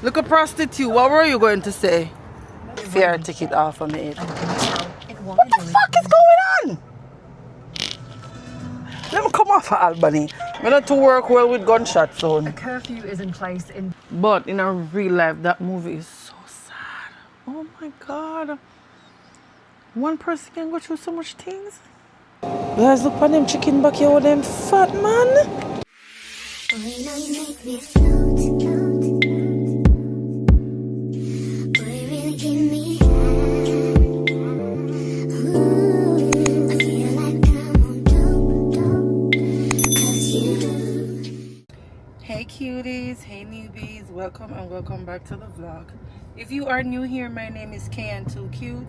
Look a prostitute. What were you going to say? Fair ticket off on it. What the fuck is going on? Let me come off of Albany. We not to work well with Gunshots zone. A curfew is in place in... But in a real life, that movie is so sad. Oh my God. One person can go through so much things. Guys, look at them chicken back here with them fat man. Hey cuties, hey newbies, welcome back to the vlog. If you are new here, my name is KN2Cute.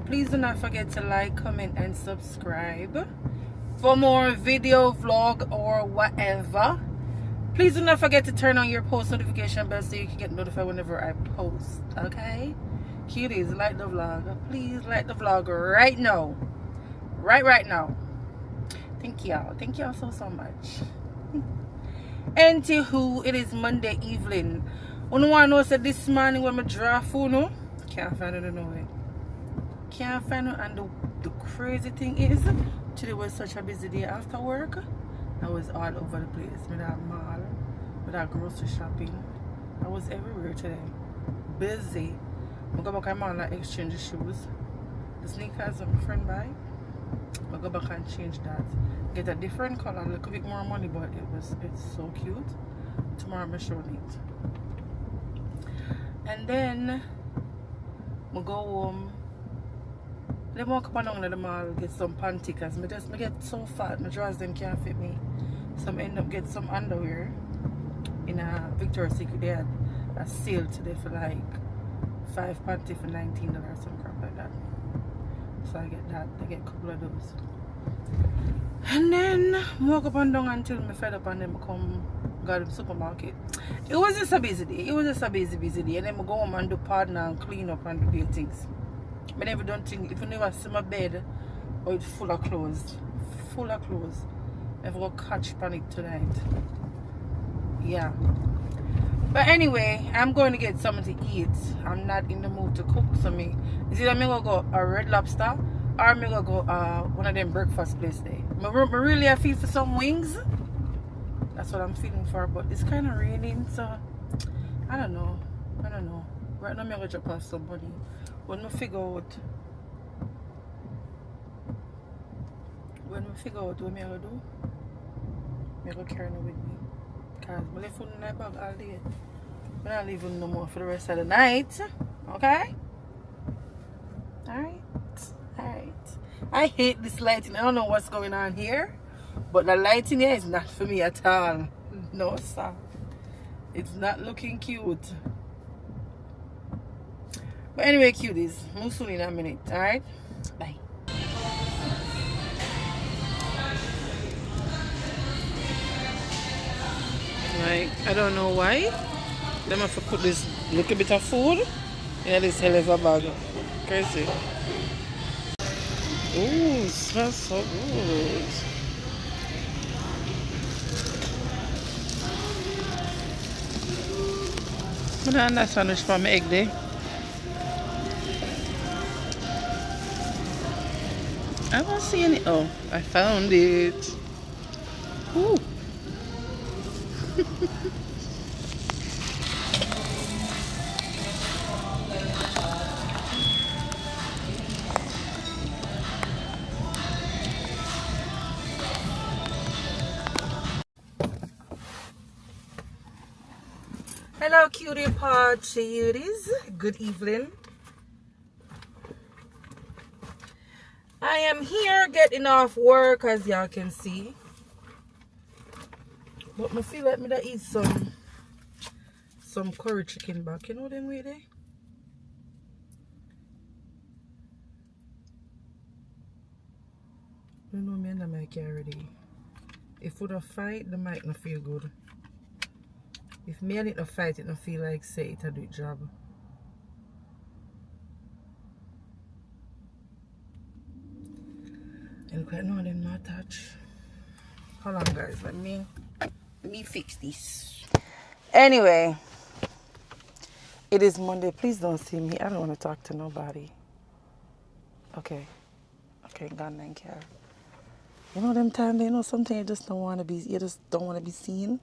Please do not forget to like, comment and subscribe for more video, vlog or whatever. Please do not forget to turn on your post notification bell so you can get notified whenever I post. Okay, cuties, like the vlog. Please like the vlog right now, right now. Thank y'all so much. Anywho, it is Monday evening. You want to know that this morning when I draw food, no? Can't find it nowhere. Can't find it, and the crazy thing is, today was such a busy day after work. I was all over the place. With that mall, with that grocery shopping. I was everywhere today. Busy. I go back to my mall and exchange the shoes. The sneakers that my friend buy. I go back and change that. Get a different color, a little bit more money, but it's so cute. Tomorrow I'm showing it. And then I go home. Then I come along to the mall, get some panty, because I get so fat, my drawers them can't fit me. So I end up get some underwear in a Victoria's Secret. They had a sale today for like 5 panty for $19, some crap like that. So I get that, I get a couple of those. And then I walk up and down until I fed up and then I come go to the supermarket. It was just a busy day. It was just a busy day. And then I go home and do partner and clean up and do things. I never done things. If you never see my bed or it's full of clothes. I go catch panic tonight. Yeah. But anyway, I'm going to get something to eat. I'm not in the mood to cook, so me. Is either I'm going to go a Red Lobster or I'm going to go one of them breakfast places there. I really I feel for some wings. That's what I'm feeling for, but it's kind of raining, so I don't know. Right now I'm going to drop off some money. When I figure out what I'm going to do, I'm going to carry it with me. Because I left food in my bag all day. I'm not leaving no more for the rest of the night. Okay? Alright. I hate this lighting. I don't know what's going on here. But the lighting here is not for me at all. No, sir. It's not looking cute. But anyway, cuties. We'll soon in a minute. Alright? Bye. Like, I don't know why. Them have to put this little bit of food in this hell of a bag. Crazy. Ooh, smells so good. I don't understand which from egg there. I don't see any. Oh, I found it. Ooh. Hello cutie parties, good evening. I am here getting off work, as y'all can see, but I feel like I eat some curry chicken back. You know them way there? You know me and the mic already. If we don't fight, the mic not feel good. If me and it not fight, it don't feel like say it a do job. And quite know them not touch. Hold on guys, let me fix this. Anyway, It is Monday. Please don't see me. I don't want to talk to nobody. Okay. Okay, gone then, care. You know them times, you know something you just don't want to be, you just don't want to be seen.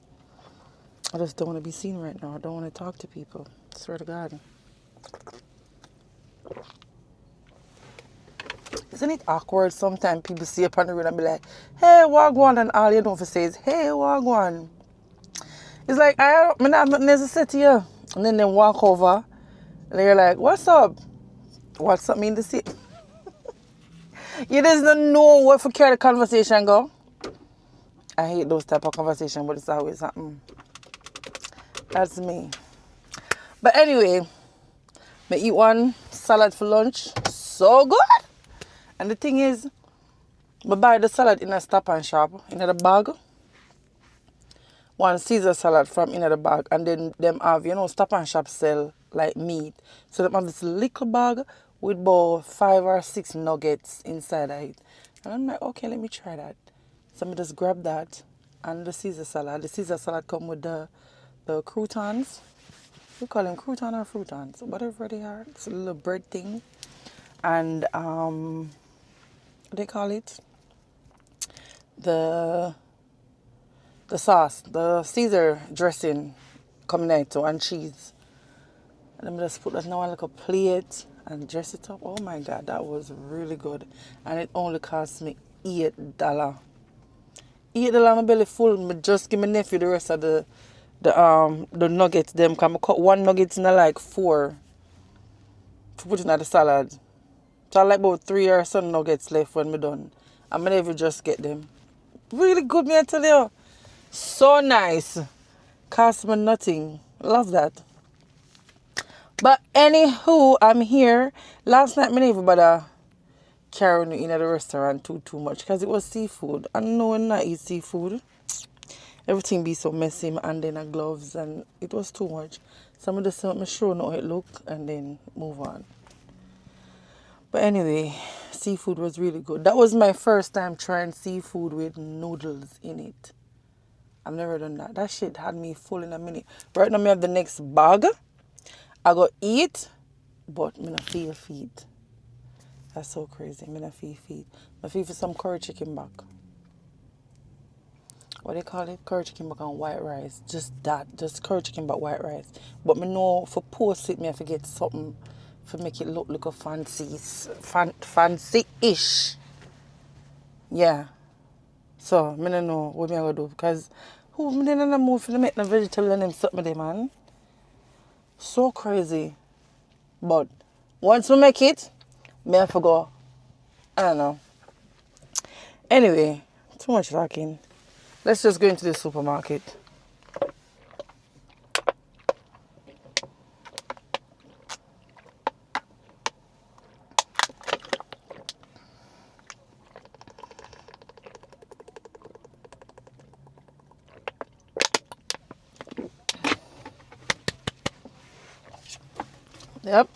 I just don't want to be seen right now. I don't want to talk to people. Swear to God. Isn't it awkward sometimes people see up on the road and be like, hey, wagwan, and all you know for say is, hey, wagwan. It's like, I have nothing else to say to you. And then they walk over and they're like, what's up? What's up mean to say? You just don't know what for carry the conversation go. I hate those type of conversation, but it's always happening. That's me. But anyway, I eat one salad for lunch. So good. And the thing is, I buy the salad in a Stop and Shop, in the bag. One Caesar salad from in the bag. And then them have, you know, Stop and Shop sell like meat. So they have this little bag with about 5 or 6 nuggets inside of it. And I'm like, okay, let me try that. So I just grab that and the Caesar salad. The Caesar salad come with the croutons. We call them crouton or croutons, whatever they are. It's a little bread thing. And what they call it? The sauce, the Caesar dressing coming out too, and cheese. And I'm just put that in one little plate and dress it up. Oh my God, that was really good. And it only cost me $8. $8, my belly full. Me just give my nephew the rest of the nuggets. Them can I cut one nugget in like 4 to put in the salad. So I like about 3 or some nuggets left when me done. And my nephew just get them. Really good, me I tell you. So nice. Cost me nothing. Love that. But anywho, I'm here. Last night, me never bother carrying in at the restaurant too much because it was seafood. I know when I eat seafood, everything be so messy, my hand in the gloves, and it was too much. So I'm just me show how it look and then move on. But anyway, seafood was really good. That was my first time trying seafood with noodles in it. I've never done that. That shit had me full in a minute. Right now, I have the next bag. I go eat, but I don't feel feet. That's so crazy. I don't feel feet. I feel for some curry chicken back. What they call it? Curry chicken back and white rice. Just that. Just curry chicken back, white rice. But I know for post it, I have to get something to make it look like a fancy-ish. Yeah. So, I don't know what I'm going to do. Because who I don't know if I make the vegetable and them something there, man. So crazy. But once we make it, I have to go. I don't know. Anyway, too much talking. Let's just go into the supermarket. Yep.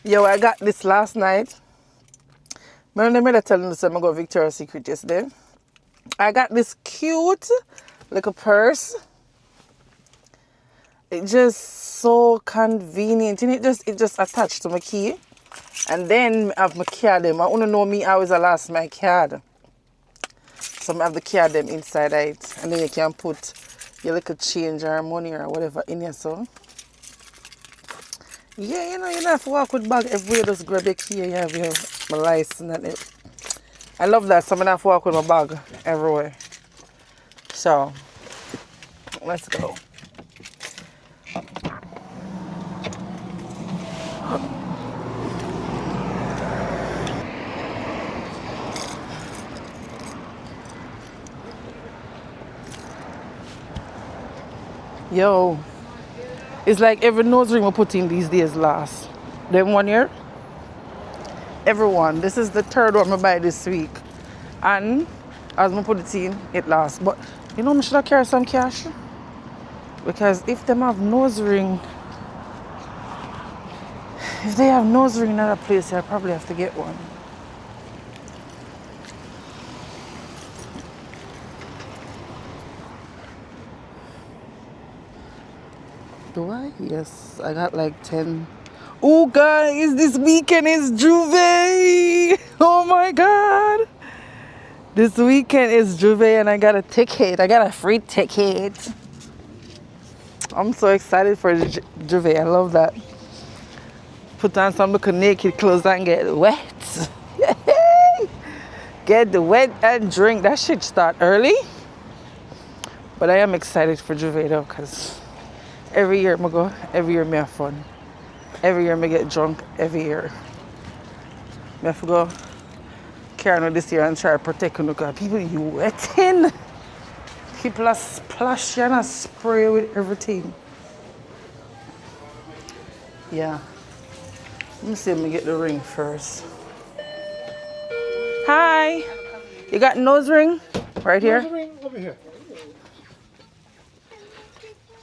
Yo, I got this last night. Remember I telling you that I go Victoria's Secret yesterday? I got this cute little purse. It's just so convenient. And it just attached to my key. And then I have my card them. I want to know me I always lost my card. So I have the card them inside it. And then you can put your little change or money or whatever in here. So yeah, you know, you don't have to walk with bag everywhere. Just grab your key and you have your my license and it. I love that. So I don't have to walk with my bag everywhere. So let's go. Yo, it's like every nose ring we put in these days last. Then 1 year. Everyone. This is the third one I buy this week. And as I put it in, it lasts. But you know, I should have carry some cash. Because if they have nose ring, if they have nose ring in another place, I probably have to get one. Do I? Yes, I got like 10. Oh, guys, this weekend is Juvet. Oh my God. This weekend is Juvet and I got a ticket. I got a free ticket. I'm so excited for Juvet. I love that. Put on some little naked clothes and get wet. Get the wet and drink. That shit start early. But I am excited for Juvet though, because every year I go, every year I have fun. Every year I get drunk, every year. I have to go carry on this year and try to protect you because people you wetting. People are splashing and spray with everything. Yeah. Let me see if I get the ring first. Hi. You got nose ring? Right here? Nose ring over here.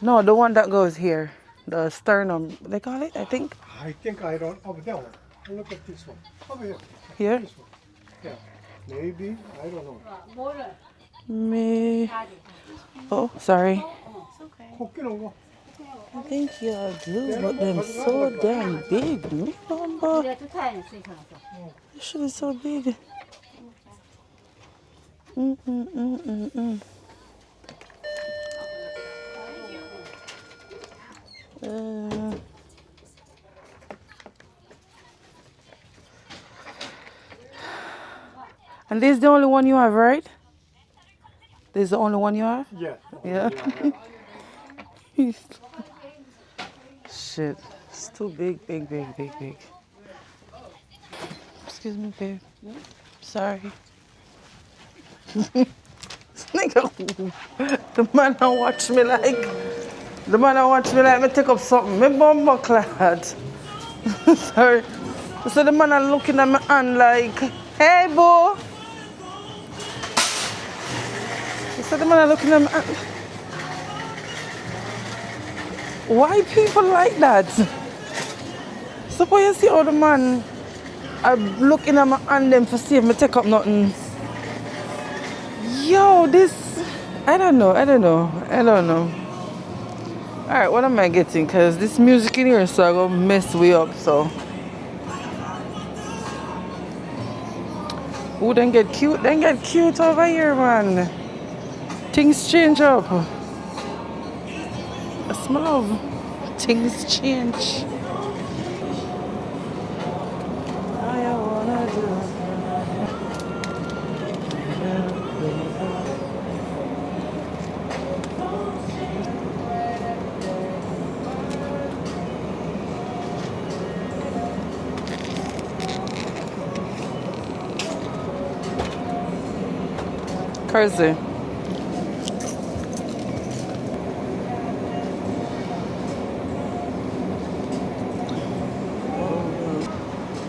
No, the one that goes here. The sternum, they call it, I think. I think I don't. Over that one. Look at this one. Over here. Here? This one. Yeah. Maybe. I don't know. Me. Oh, sorry. Okay. I think you're blue, but them so damn big. Me number. This shit is so big. And this is the only one you have, right? This is the only one you have? Yeah. Yeah. Shit. It's too big. Excuse me, babe. Sorry. Nigga, the man don't watch me like me take up something. Me bumbo clad. Sorry. So the man are looking at my hand like, hey, boo. So the man are looking at my hand. Why people like that? Suppose you see how the man are looking at my hand them for see if me take up nothing. Yo, this, I don't know. Alright, what am I getting? Because this music in here so gonna mess me up, so. Ooh, then get cute over here, man. Things change up. I smell of things change. All I wanna do. Crazy.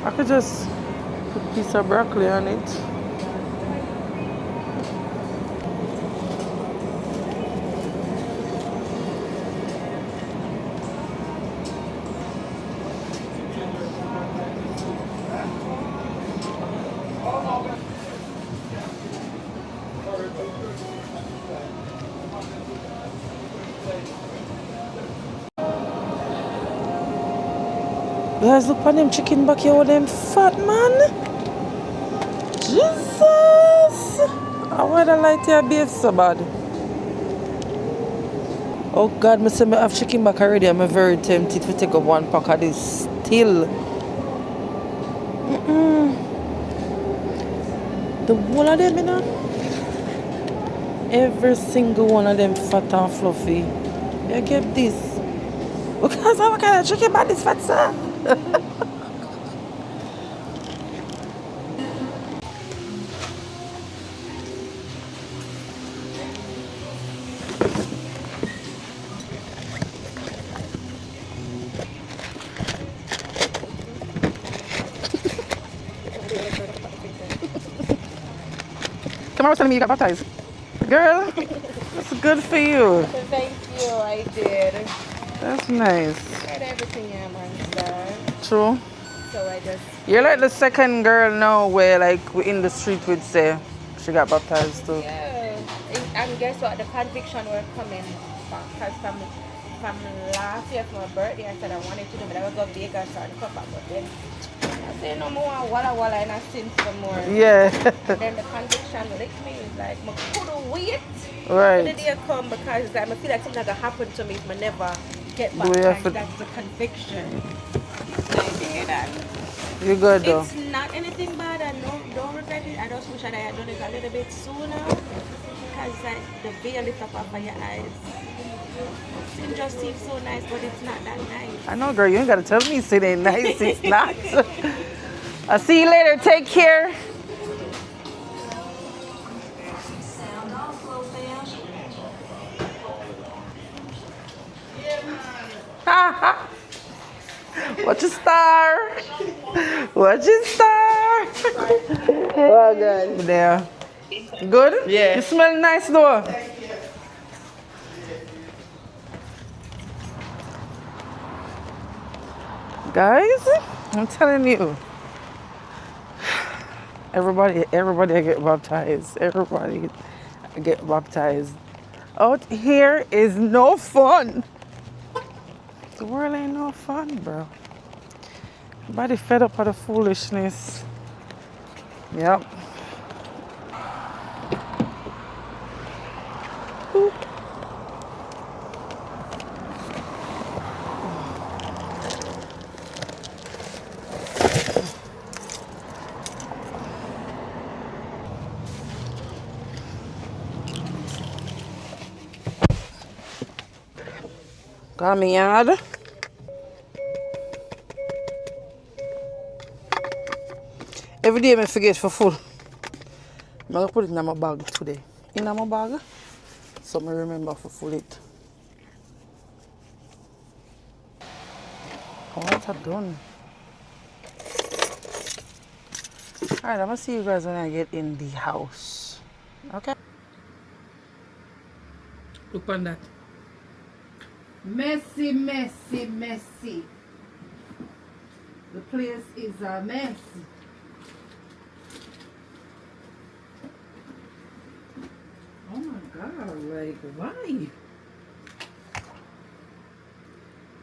I could just put a piece of broccoli on it. Guys, look at them chicken back here with them fat man. Jesus! I want to light your beef so bad. Oh God, I say I have chicken back already. I'm very tempted to take up one pack of this still. The whole of them, you know? Every single one of them fat and fluffy. You get this. Because I'm kind of chicken back this fat, sir. Kamara was telling me you got baptized. Girl, that's good for you. Thank you, I did. That's nice. Tried everything I'm on, sir. True. So I just... You're like the second girl now where like we in the street would say she got baptized too. Yeah. And guess what? The conviction were coming back. Because from last year for my birthday. I said I wanted to do, but I would go Vegas and come back. But then I said no more walla and I sin some more. Yeah. And then the conviction licked me. It's like I couldn't wait Right. for the day come because I feel like something that happened to me if I never get Do you have baptized. to- That's the conviction. I did that. You good though? It's not anything bad. I don't regret it. I just wish I had done it a little bit sooner because like the veil is up over your eyes. It just seems so nice, but it's not that nice. I know, girl. You ain't gotta tell me it ain't nice. It's not. I'll see you later. Take care. Watch your star. Watch your star. Oh, good. There. Good? Yeah. You smell nice though. Guys, I'm telling you. Everybody get baptized. Everybody get baptized. Out here is no fun. The world ain't no fun, bro. Everybody fed up of the foolishness. Yep. Ooh. Got me yard. Every day I forget for food. I'm gonna put it in my bag today. In my bag. So I remember for full it. What I done? Alright, I'm gonna see you guys when I get in the house. Okay? Look on that. Messy, messy, messy. The place is a mess. Oh my God, like why?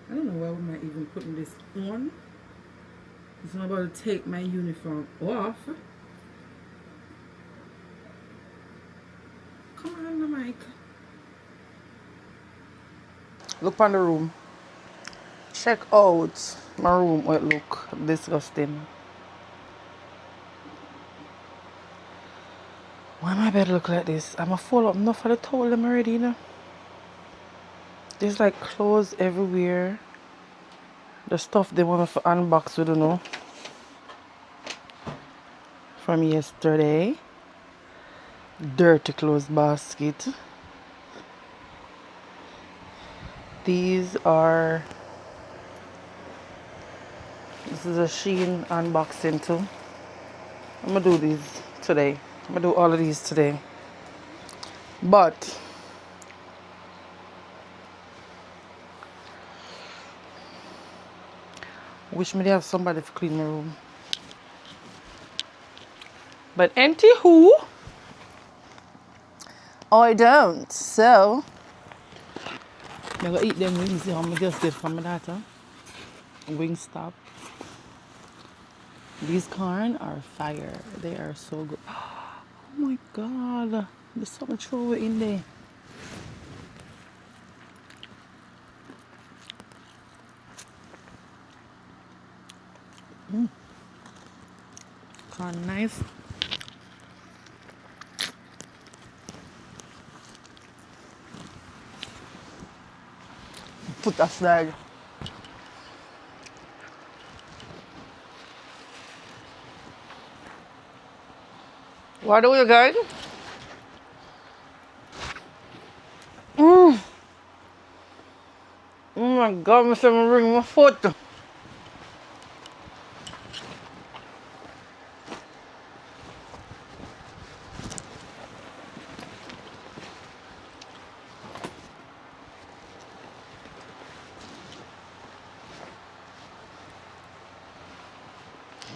I don't know why we're not even putting this on. Because I'm about to take my uniform off. Come on, the mic. Look on the room. Check out my room. Wait, look. Disgusting. Why my bed look like this? I'm a fold up enough for the towel them already, you know. There's like clothes everywhere. The stuff they want to unbox, we don't know. From yesterday. Dirty clothes basket. These are... This is a Shein unboxing too. I'm gonna do these today. I'm gonna do all of these today. But wish me to have somebody to clean my room. But empty who? I don't. So I'm gonna eat them wings I just did from my daughter. Wingstop. These corn are fire. They are so good. Oh my God. There's so much throw in there. Corn nice. Put that flag. What do you guys? Oh my God, I'm gonna ring my foot.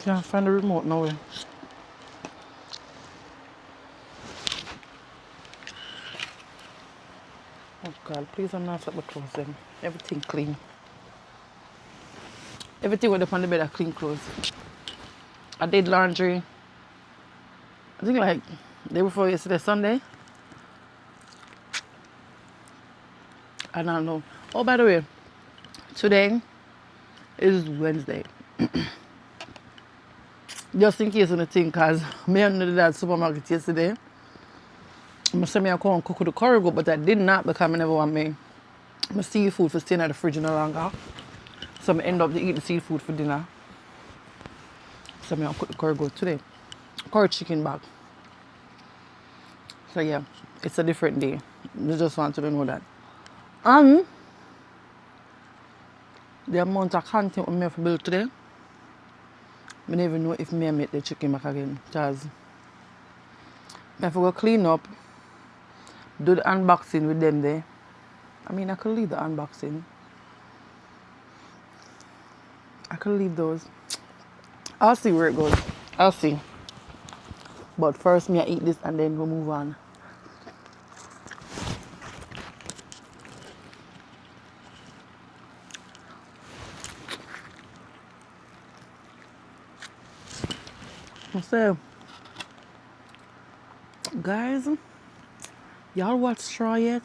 Can't find the remote nowhere. Oh God, please I'm not my clothes them. Everything clean. Everything went up on the bed are clean clothes. I did laundry. I think like day before yesterday, Sunday. I don't know. Oh, by the way, today is Wednesday. Just in case anything, because me and the supermarket yesterday. I said I come and cook with the curry goat, but I did not because I never want my seafood for staying at the fridge no longer. So I end up to eat the seafood for dinner. So I cook the curry goat today. Curry chicken back. So yeah, it's a different day. I just wanted to know that. The amount of content we have to build today, I don't even know if I make the chicken back again. Because I have to go clean up, do the unboxing with them there. I mean, I could leave the unboxing. I could leave those. I'll see where it goes. I'll see. But first, I eat this and then we'll move on. So, guys, y'all watch Straw yet?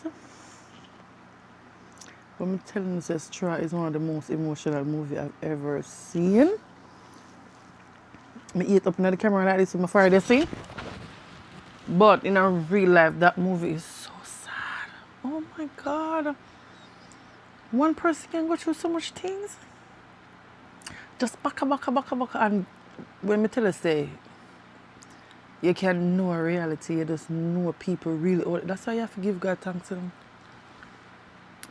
I'm telling you, this Straw is one of the most emotional movies I've ever seen. I eat up in the camera like this with my Friday scene. But in a real life, that movie is so sad. Oh my God. One person can go through so much things. Just baka. And when me tell you, say, you can know reality, you just know people really. That's why you have to give God thanks to them.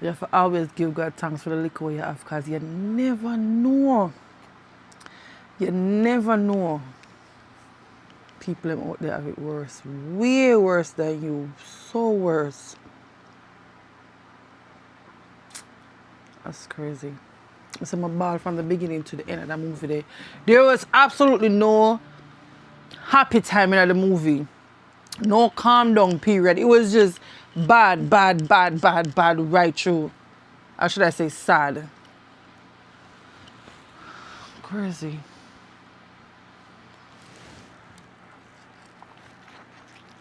You have to always give God thanks for the liquor you have, because you never know. You never know. People out there have it worse. Way worse than you. So worse. That's crazy. So my ball from the beginning to the end of that movie there. There was absolutely no happy time in the movie. No calm down period. It was just bad right through. Or should I say sad? Crazy.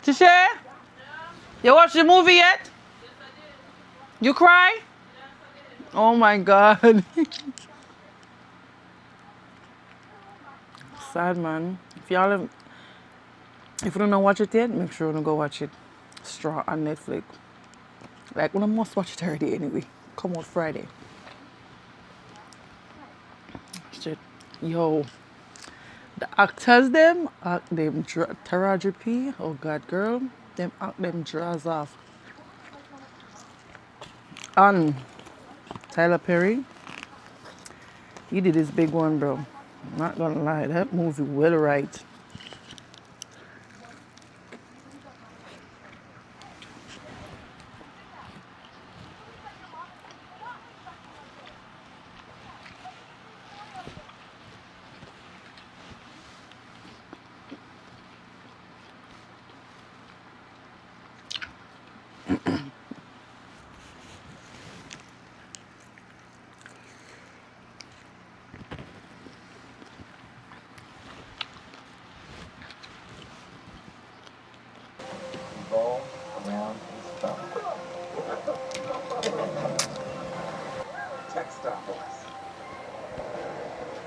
Tisha? You watched the movie yet? Yes, I did. You cry? Yes, I did. Oh my God. Sad, man. If you don't know watch it yet, make sure you go watch it. Straw on Netflix. Like, we must watch it already anyway. Come out Friday. Shit. Yo. The actors them act them Taraji P. Oh God, girl. Them act them draws off. And Tyler Perry. He did his big one, bro. Not gonna lie, that movie well right. Roll around his thumb. Textiles.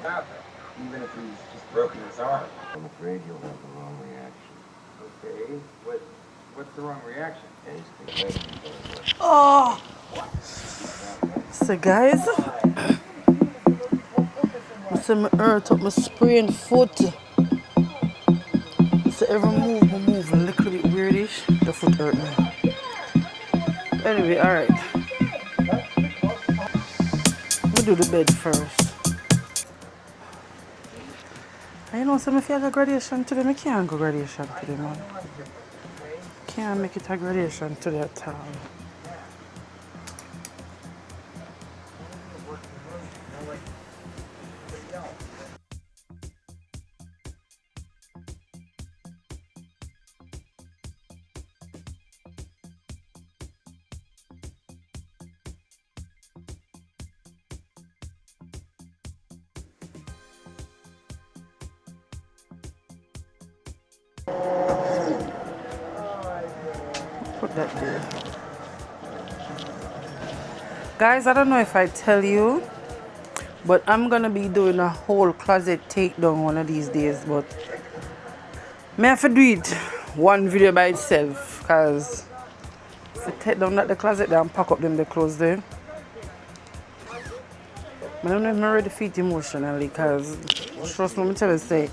Nothing. Even if he's just broken his arm. I'm afraid you'll have the wrong reaction. Okay. What's the wrong reaction? Oh. So guys, so my hurt up my sprained foot. So every move I move a little bit weirdish. The foot hurt me. Anyway, alright. We'll do the bed first. I know some if you have a graduation today, I can't go graduation today, man. Can't make it a graduation today at all. Put that there. Guys, I don't know if I tell you, but I'm gonna be doing a whole closet takedown one of these days, but may have to do it one video by itself, because if I take down that the closet there and pack up them the clothes there, I don't know if I'm ready for it emotionally, because trust me, I'm tell you, say,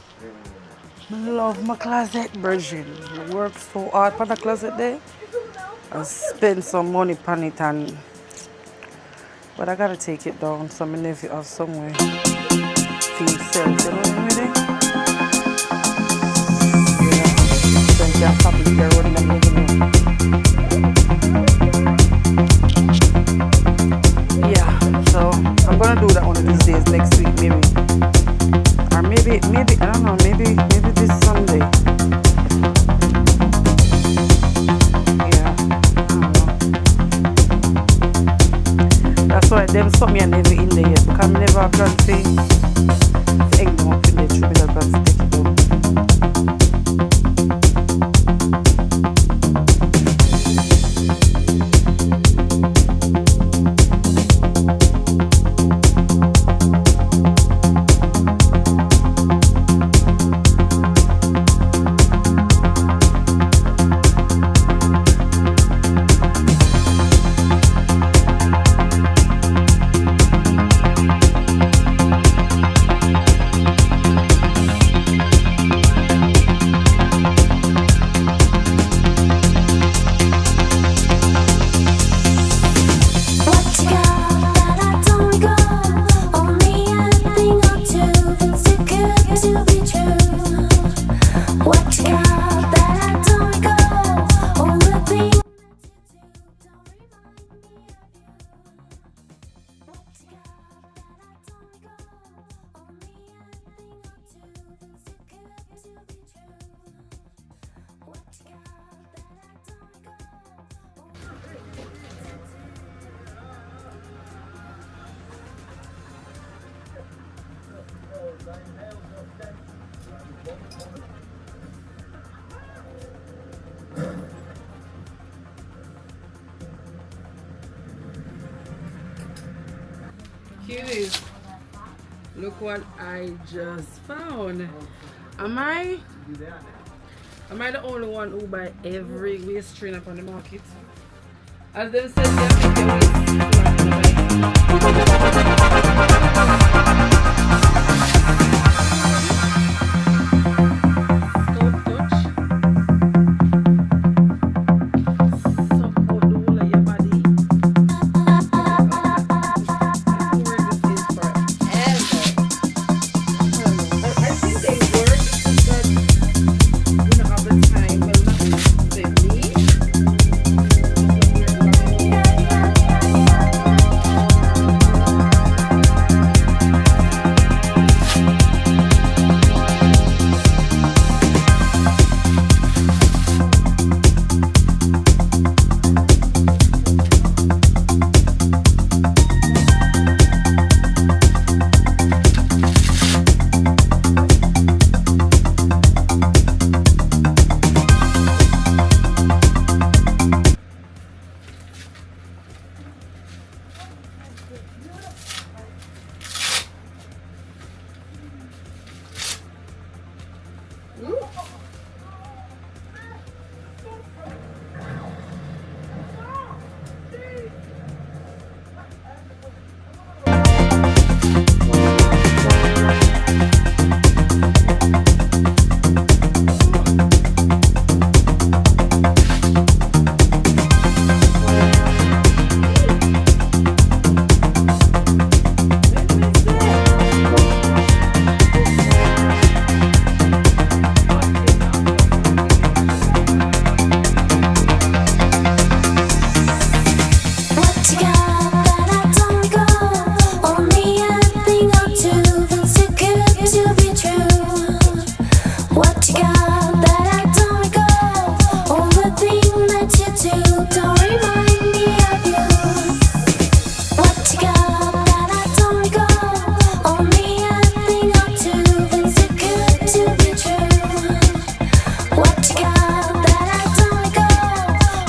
I love my closet, virgin. I work so hard for the closet there and spend some money on it, and but I gotta take it down so my nephew have somewhere for himself, you know what I mean? Yeah, so he can stop it there running and living. Yeah, so I'm gonna do that one of these days, next week maybe. Or maybe, I don't know, maybe this Sunday. Yeah, I don't know. That's why them something I never in there yet, because I never plan to hang them up in there too, because I plan to take it down. Cuties, look what I just found. Am I the only one who buy every waist trainer up on the market? As them said, they make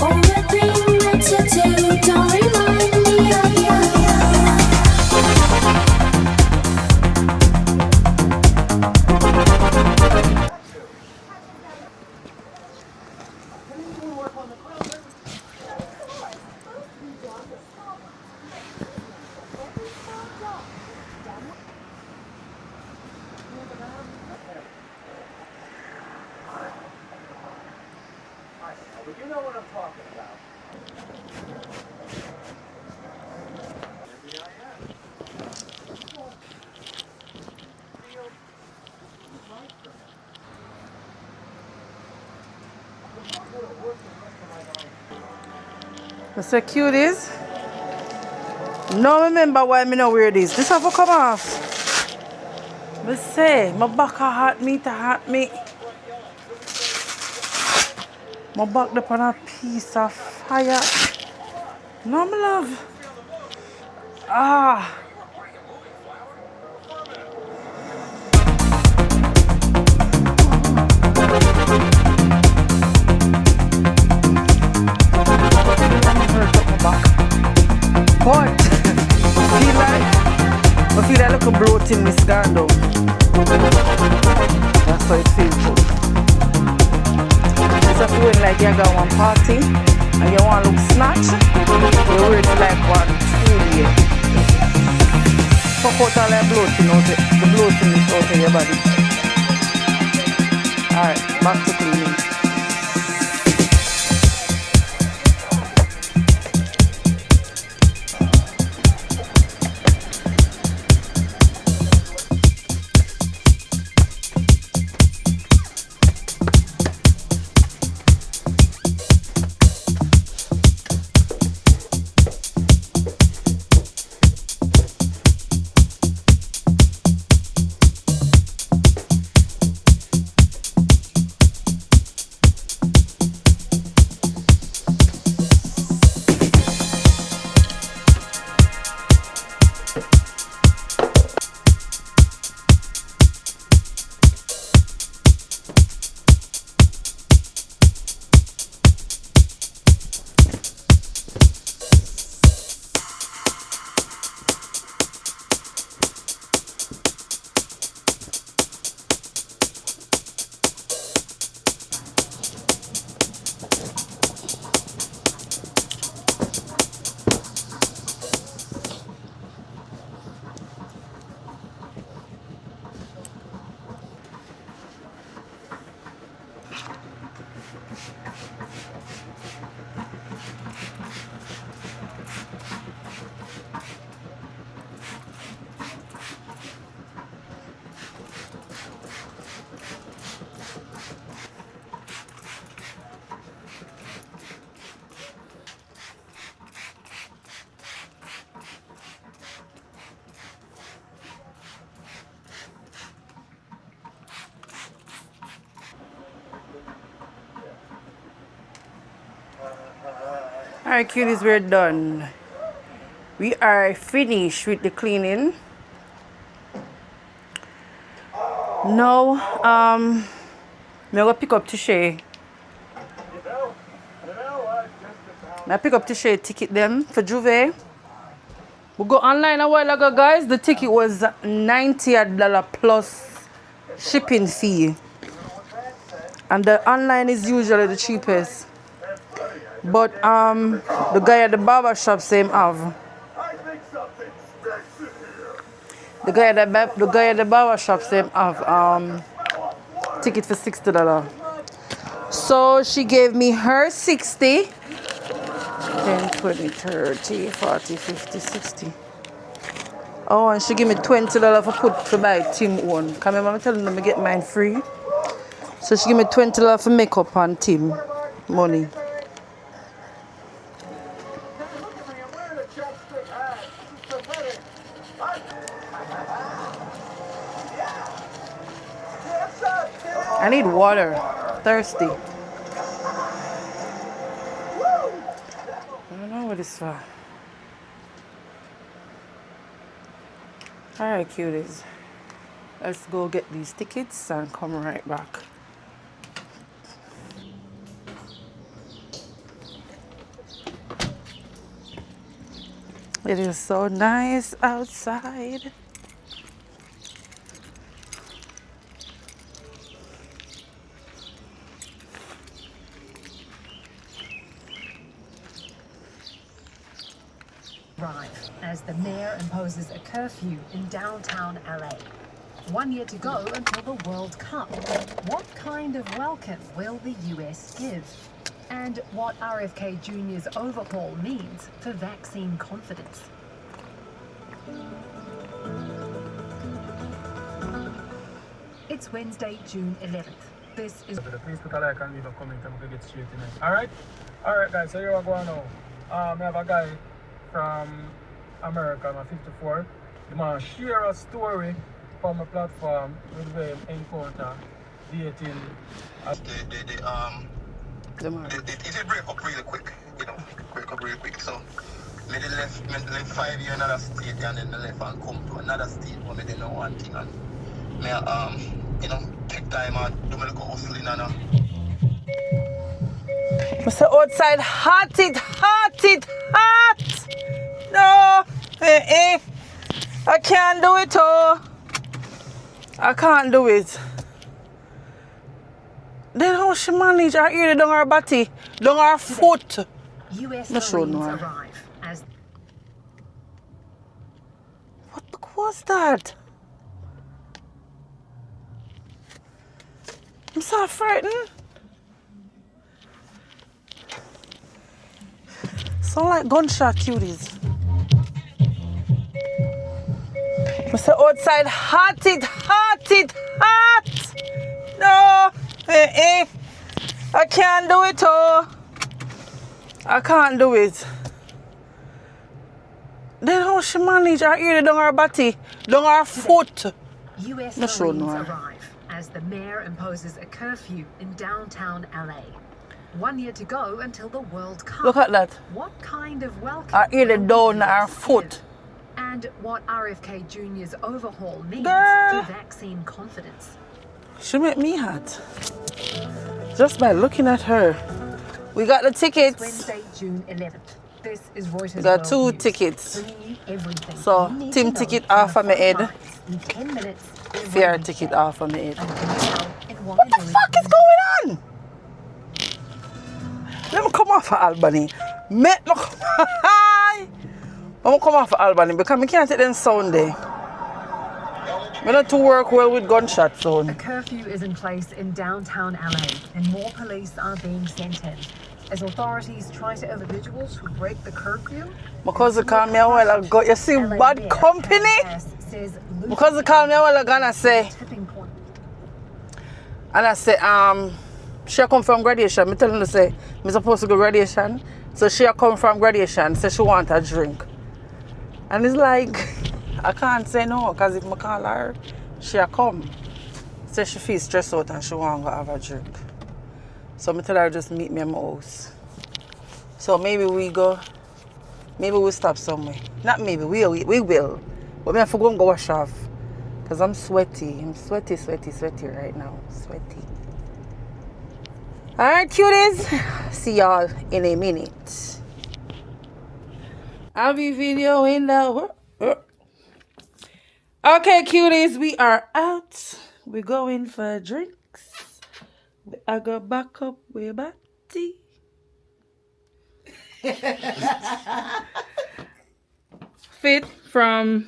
Oh, But you know what I'm talking about. What's so cute is? No remember why me not wear this. This have to come off. But say, my back a hot meat, My back up on a piece of fire. No, my love. Ah. But I feel like a bloat in this gun though. That's how it feels good. It's a feeling like you got one party and you want to look snatch, you wear it like one studio. Fuck out all that bloating out the bloating is out of your body. Alright, back to cleaning. Alright cuties, we're done. We are finished with the cleaning. Now, I'm gonna pick up Tishay. I pick up Tishay ticket them for Juvet. We go online a while ago, guys. The ticket was $90 plus shipping fee. And the online is usually the cheapest. But the guy at the barber shop say him have. The guy at the barber shop say him have ticket for $60. So she gave me her 60. 10, 20, 30, 40, 50, 60. Oh, and she gave me $20 for buy Tim one. Come remember I'm telling them to get mine free. So she gave me $20 for makeup and Tim money. I need water. Thirsty. I don't know what it's for. Alright, cuties. Let's go get these tickets and come right back. It is so nice outside. As the mayor imposes a curfew in downtown LA. 1 year to go until the World Cup. What kind of welcome will the US give? and what RFK Jr.'s overhaul means for vaccine confidence. It's Wednesday, June 11th. This is... Please put a like and leave a comment and we can get straight in it. Alright? Alright guys, so here we go now. I have a guy from America, I'm 54. The man share a story from a platform with the encounter dating. It will break up really quick, you know, break up really quick. So, me left 5 years in another state and then I left and come to another state where I didn't know one thing and me, you know, take time and do my little hustling and Mr. Outside hot. No, I can't do it, I can't do it. Then how she manage her ear down her body, down her foot? US Marines arrive as... What the fuck was that? I'm so frightened. Sound like gunshot cuties. Mr. Outside hot. No, I can't do it, I can't do it. Then how she manage her ear down her body, down her foot? US Not Marines arrive as the mayor imposes a curfew in downtown LA. 1 year to go until the World Cup. Look at that. What kind of welcome? Her ear down her foot. And what RFK Jr.'s overhaul means Girl. for vaccine confidence. She make me hot. Just by looking at her. We got the It's tickets. Wednesday, June 11th. This is Reuters. We got World 2 News, tickets. bringing you everything So, you need team to know ticket from off the of my head. front lines in 10 minutes. Fair ticket off of my head. What What the fuck is going on? Let me come off of Albany. Let me come off of Albany because I can't take them sound there. We not to work well with gunshot A sound. curfew is in place in downtown LA and more police are being sent in as authorities try to individuals who break the curfew. My cousin called me a while ago. You see LA bad Mayor company? says My cousin called me a while ago and I say, tipping point. she come from graduation. Me tell her to say, me supposed to go graduation. So she come from graduation, say she want a drink. And it's like, I can't say no, because if I call her, she'll come. Say she feels stressed out and she want to go have a drink. So I tell her just meet me at my house. So maybe we stop somewhere. Not maybe, we will. But I have to go and go wash off. Because I'm sweaty. I'm sweaty right now. Sweaty. Alright, cuties. See y'all in a minute. I'll be videoing the... Okay, cuties, we are out. We're going for drinks. I got back up with Batty. Fit from...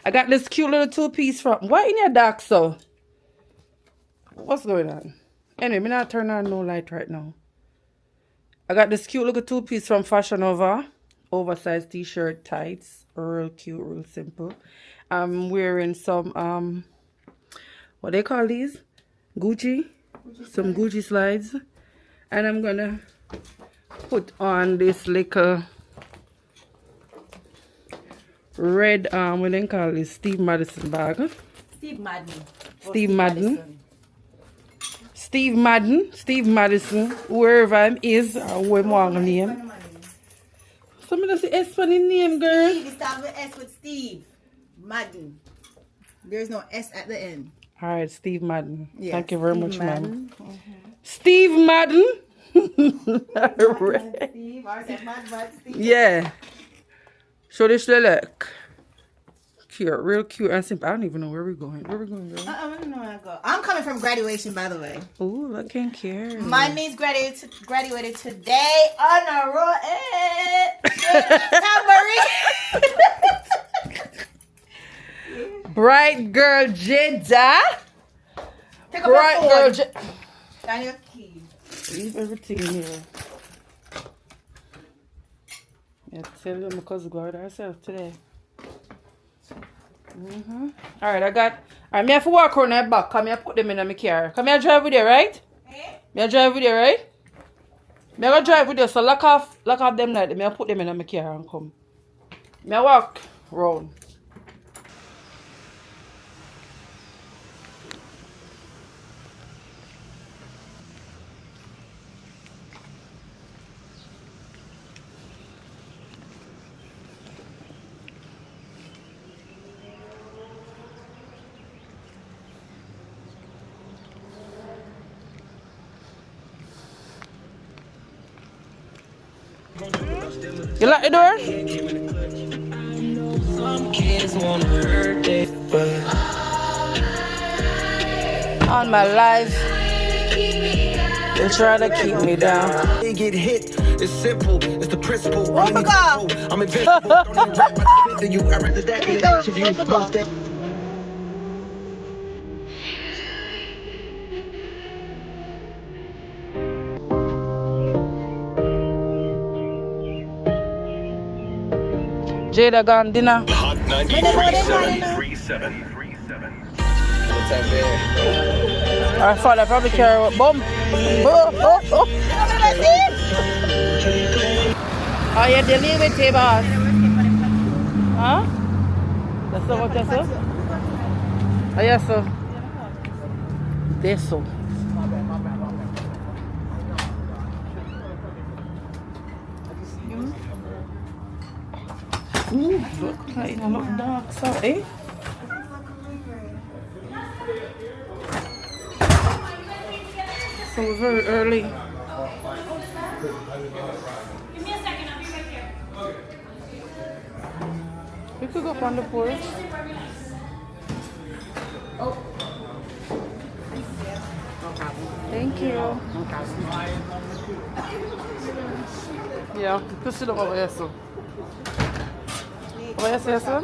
I got this cute little 2-piece from... What in your dark so? What's going on? Anyway, I'm not turning on no light right now. I got this cute little 2-piece from Fashion Nova. Oversized t-shirt, tights. Real cute, real simple. I'm wearing some, what they call these? Gucci. Some Gucci slides. And I'm gonna put on this little red, what they call this? Steve Madison bag. Steve Madden. Steve Madden. Steve Madison, wherever he is, or where I'm name. Somebody does the S for the name, girl. Steve, it starts with S with Steve Madden. There's no S at the end. All right, Steve Madden. Yes, Thank you very Steve much, Madden. ma'am. Steve Madden. All right. Steve, or say Mad Steve. Yeah. Show this the look. Cute, real cute and simple. I don't even know where we're going. Where we going, girl? I don't know where I go. I'm coming from graduation, by the way. Ooh, I can't care. My niece graduated today on a roll. Bright girl Jeddah. Take up Bright your girl phone. Jeddah. And your keys. Leave everything here. I tell you, my cousin go out herself today. Alright, Alright, me have to walk around that back. Come here, put them in my car. Come here, drive with you, right? Me I drive with you, right? Me I go drive with you, so lock off them like me I put them in my car and come. Me I walk round. You lock the door? Some kids wanna hurt it, but all my life they try to keep me down. They get hit. It's simple. It's the principle. I'm invincible. Don't rap my to you. I read that interview. Jada gone dinner. Hot 97. Our father probably carry a bump. Oh, yeah, they leave it here, boss. Huh? That's what you say? Oh, yes, sir. This so. Ooh, look like a look dark, so, eh? So very early. Give me a second, I'll be right here. We could go up on the porch. Oh. Thank you. Yeah, you can sit over here, so. Over here, sir?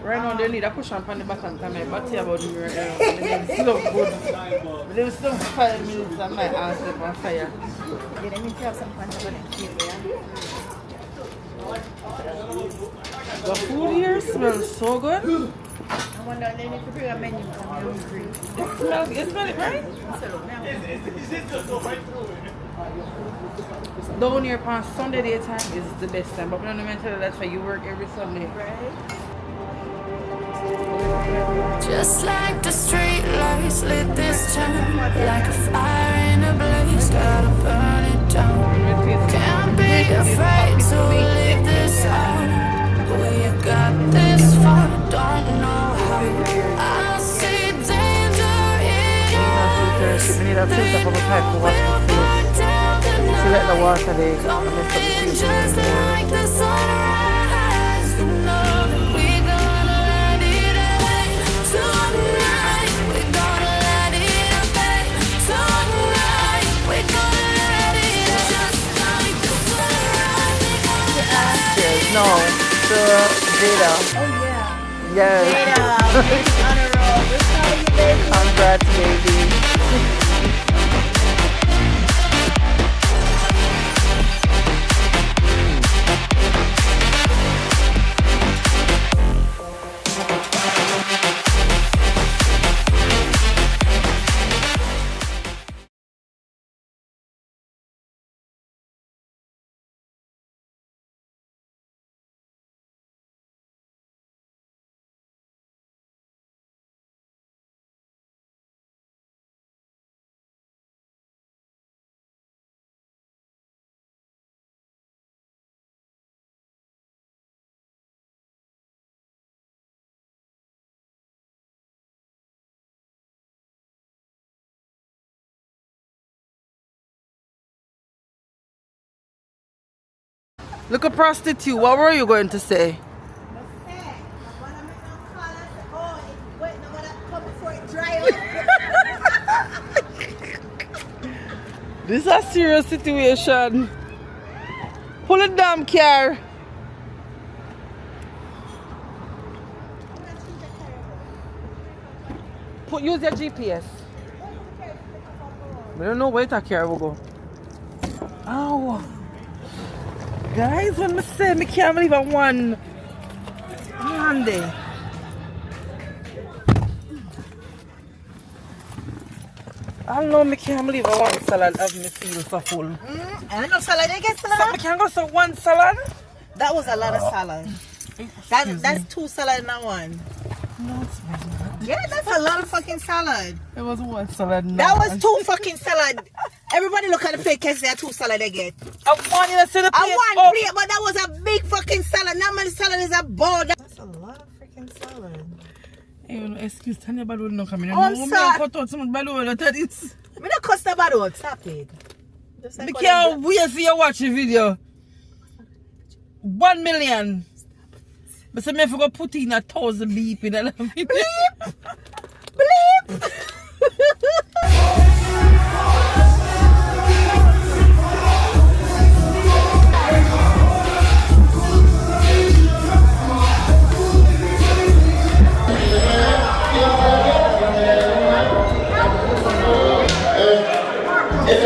Right now, they need a push on the back and come back about the mirror. They slow good. They will slow 5 minutes and my ass up on fire. Yeah, let me have some punch on it. The food here smells so good. I wonder if they bring a menu from your green. You smell it, right? Down here on Sunday daytime is the best time, but I'm not going to tell you that's why you work every Sunday. Right? Just like the street lights lit this town, like a fire in a blaze, gotta burn it down. Can't be afraid to live this out. We got this far, don't know how. I see danger in us. We need a filter from a pipe to wash the face. To let the water there and then put the filter Just like the sunrise, you know that we're gonna let it away. Tonight, we're gonna let it away. Tonight, we're gonna let it just like the sunrise. Cheers. No, to Jada. Oh, yeah. Yes. Jada, on a roll. We're calling you, baby. Congrats, baby. Look, a prostitute. What were you going to say? This is a serious situation. Pull a damn car. use your GPS. I don't know where that car will go. Ow. Guys, when I say I can't believe I won Monday. I don't know, I can't believe I want salad as me feel so full. I know salad, you get salad? So I can't go so one salad? That was a lot of salad. That's 2 salad in one. No, it's not. Yeah, that's a lot of fucking salad. It was one salad. No. That was 2 fucking salad. Everybody look at the plate and say 2 salad they get. I want you to see the plate. I want plate, but that was a big fucking salad. Not many salad is a bowl. That's a lot of freaking salad. Excuse me, but no come in. Oh, I'm sorry. I cut out some balloon at this. Me not cuss the bad word. Stop it. I can't wait for you to watch the video. 1 million. But so me if I go put in 1,000 beep in that video. Bleep! Bleep! It's